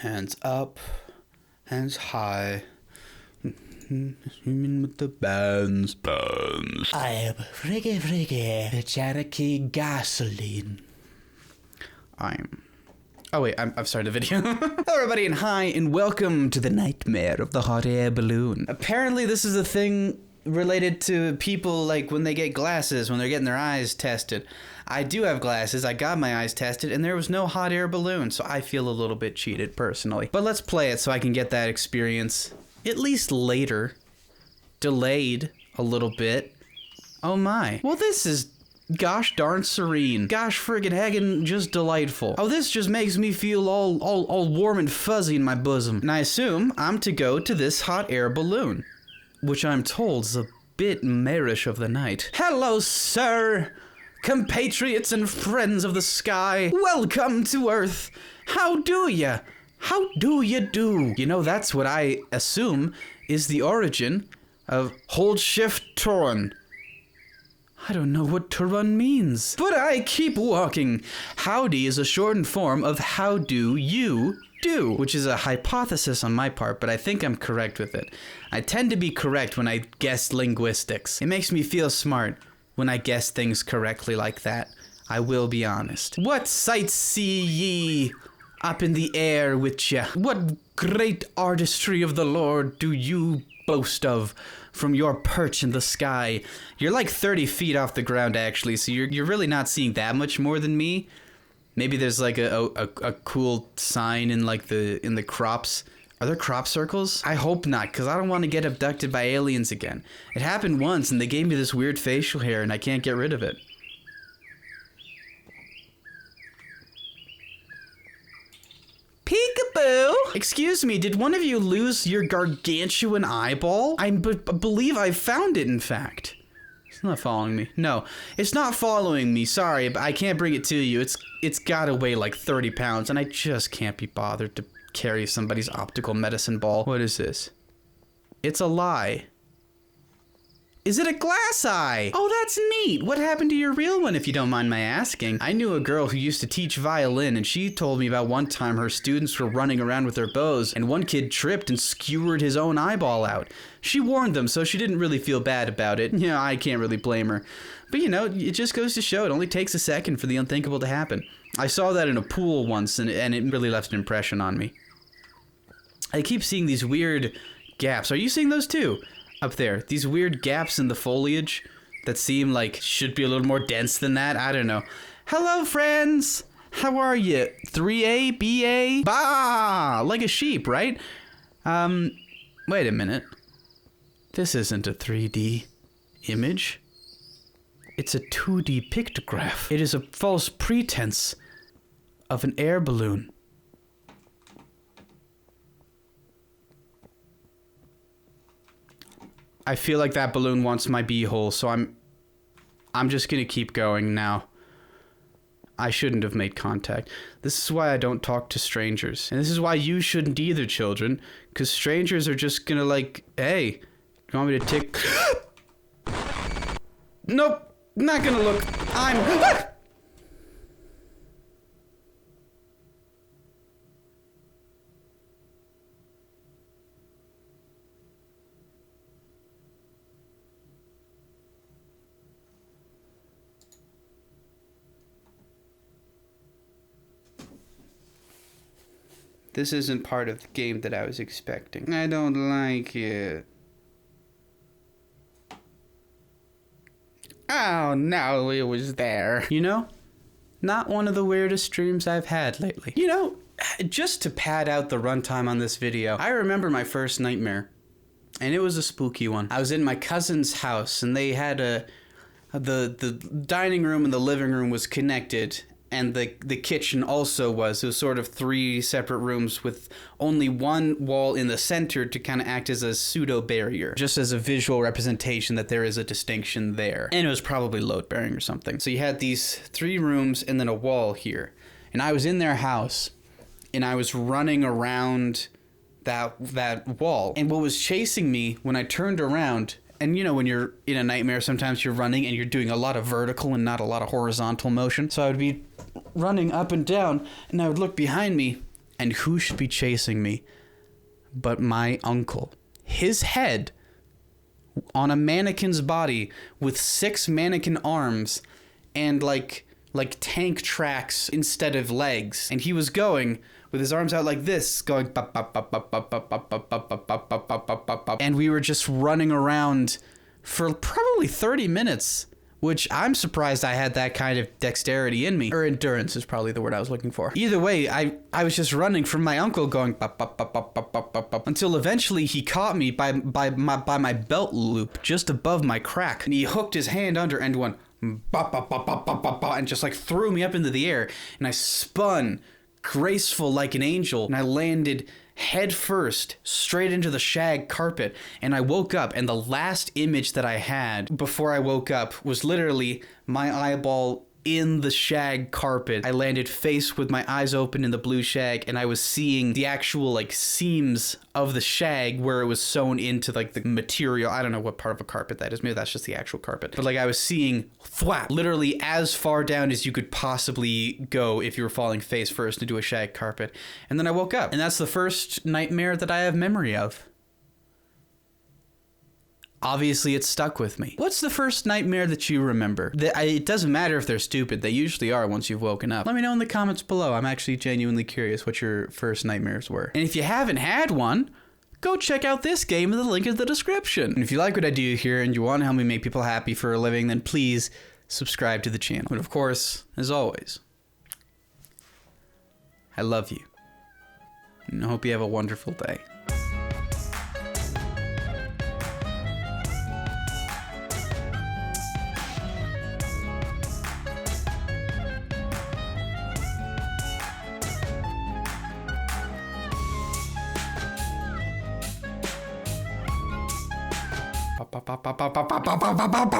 Hands up, hands high. With the bands. I am Friggy the Cherokee Gasoline. Oh wait, I've started the video. Hello everybody and hi and welcome to the nightmare of the hot air balloon. Apparently this is a thing related to people like when they get glasses, when they're getting their eyes tested. I do have glasses, I got my eyes tested, and there was no hot air balloon, so I feel a little bit cheated personally. But let's play it so I can get that experience, at least later. Delayed a little bit. Oh my. Well, this is gosh darn serene. Gosh friggin' haggin' just delightful. Oh, this just makes me feel all warm and fuzzy in my bosom. And I assume I'm to go to this hot air balloon, which I'm told is a bit marish of the night. Hello, sir! Compatriots and friends of the sky, welcome to Earth. How do ya? How do you do? You know, that's what I assume is the origin of Hold Shift Turn. I don't know what Turn means, but I keep walking. Howdy is a shortened form of how do you do, which is a hypothesis on my part, but I think I'm correct with it. I tend to be correct when I guess linguistics. It makes me feel smart when I guess things correctly like that. I will be honest. What sights see ye up in the air with ya? What great artistry of the Lord do you boast of from your perch in the sky? You're like 30 feet off the ground actually, so you're really not seeing that much more than me. Maybe there's like a cool sign in like in the crops. Are there crop circles? I hope not, because I don't want to get abducted by aliens again. It happened once, and they gave me this weird facial hair, and I can't get rid of it. Peekaboo! Excuse me, did one of you lose your gargantuan eyeball? I believe I found it, in fact. It's not following me. No, it's not following me. Sorry, but I can't bring it to you. It's gotta weigh like 30 pounds, and I just can't be bothered to carry somebody's optical medicine ball. What is this? It's a lie. Is it a glass eye? Oh, that's neat. What happened to your real one, if you don't mind my asking? I knew a girl who used to teach violin, and she told me about one time her students were running around with their bows, and one kid tripped and skewered his own eyeball out. She warned them, so she didn't really feel bad about it. Yeah, I can't really blame her. But you know, it just goes to show it only takes a second for the unthinkable to happen. I saw that in a pool once, and it really left an impression on me. I keep seeing these weird gaps. Are you seeing those too? Up there. These weird gaps in the foliage that seem like should be a little more dense than that. I don't know. Hello, friends. How are you? 3A? BA? Bah! Like a sheep, right? Wait a minute. This isn't a 3D image. It's a 2D pictograph. It is a false pretense of an air balloon. I feel like that balloon wants my beehole, so I'm just gonna keep going now. I shouldn't have made contact. This is why I don't talk to strangers. And this is why you shouldn't either, children. Because strangers are just gonna like, hey, you want me to tick? Nope, not gonna look. This isn't part of the game that I was expecting. I don't like it. Oh, no, it was there. You know, not one of the weirdest dreams I've had lately. You know, just to pad out the runtime on this video, I remember my first nightmare, and it was a spooky one. I was in my cousin's house, and they had the dining room and the living room was connected, and the kitchen also was. It was sort of 3 separate rooms with only one wall in the center to kind of act as a pseudo barrier, just as a visual representation that there is a distinction there. And it was probably load bearing or something. So you had these 3 rooms and then a wall here. And I was in their house and I was running around that wall. And what was chasing me when I turned around, and you know when you're in a nightmare sometimes you're running and you're doing a lot of vertical and not a lot of horizontal motion. So I would be running up and down, and I would look behind me, And who should be chasing me but my uncle? His head on a mannequin's body with 6 mannequin arms and like tank tracks instead of legs. And he was going with his arms out like this, going bop, bop, bop, bop, bop, bop, bop, bop, bop, bop, bop, bop, bop, bop, bop, bop. And we were just running around for probably 30 minutes, which I'm surprised I had that kind of dexterity in me. Or endurance is probably the word I was looking for. Either way, I was just running from my uncle going bop, bop, bop, bop, bop, bop, bop, bop, until eventually he caught me by my belt loop just above my crack. And he hooked his hand under and went bop, bop, bop, bop, bop, bop, bop, and just like threw me up into the air. And I spun graceful like an angel, and I landed head first straight into the shag carpet. And I woke up, and the last image that I had before I woke up was literally my eyeball in the shag carpet. I landed face with my eyes open in the blue shag, and I was seeing the actual like seams of the shag where it was sewn into like the material. I don't know what part of a carpet that is. Maybe that's just the actual carpet. But like I was seeing thwap, literally as far down as you could possibly go if you were falling face first into a shag carpet. And then I woke up, and that's the first nightmare that I have memory of. Obviously, it stuck with me. What's the first nightmare that you remember? It doesn't matter if they're stupid. They usually are once you've woken up. Let me know in the comments below. I'm actually genuinely curious what your first nightmares were. And if you haven't had one, go check out this game in the link in the description. And if you like what I do here and you want to help me make people happy for a living, then please subscribe to the channel. And of course, as always, I love you. And I hope you have a wonderful day.